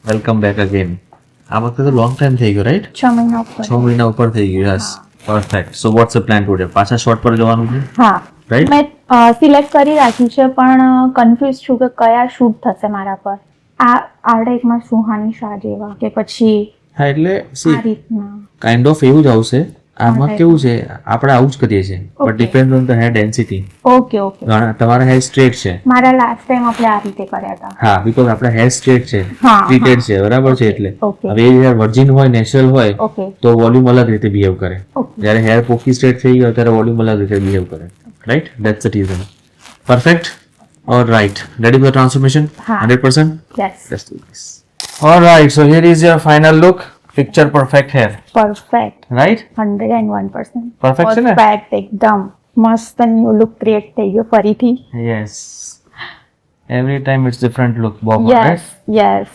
Welcome back again. આ વખતે તો લોંગ ટાઈમ થઈ ગયો, રાઈટ? 6 મહિના ઉપર 6 મહિના ઉપર થઈ ગયું. Yes, perfect. So what's the plan today? પાછા શોર્ટ પર જવાનું છે, હા રાઈટ? મેં સિલેક્ટ કરી રાખ્યું છે પણ કન્ફ્યુઝ છું કે કયા શૂટ થશે મારા પર. આ ટાઈપમાં સુહાની શાહ જેવા કે પછી હા, એટલે આ રીતના. કાઇન્ડ ઓફ એવું જ આવશે. આમાં type કેવું છે, આપણે આવું જ કરીએ છીએ, but Okay. Depend on the hair density. Okay okay તમારા હેર સ્ટ્રેટ છે. મારા લાસ્ટ ટાઈમ આપણે આ રીતે કર્યા હતા. હા, બીકોઝ આપણા હેર સ્ટ્રેટ છે, હા, ટ્રીટેડ હા. છે, બરાબર છે. Okay, એટલે okay. હવે એ હેર વર્જિન હોય, નેચરલ હોય, ઓકે તો વોલ્યુમ અલગ રીતે બિહેવ કરે. ઓકે જ્યારે હેર પોકી સ્ટ્રેટ થઈ ગયો ત્યારે વોલ્યુમ અલગ રીતે બિહેવ કરે, right? That's the reason. Perfect. All right, ready for transformation? હા. 100%. Yes Let's do this. All right, so here is your final look. Picture perfect hair, perfect right? 101%. Perfect છે ને? Perfect એકદમ મસ્ત new look create થઈ ગયો ફરીથી. Yes. Every time it's different look, Bob, right? Yes yes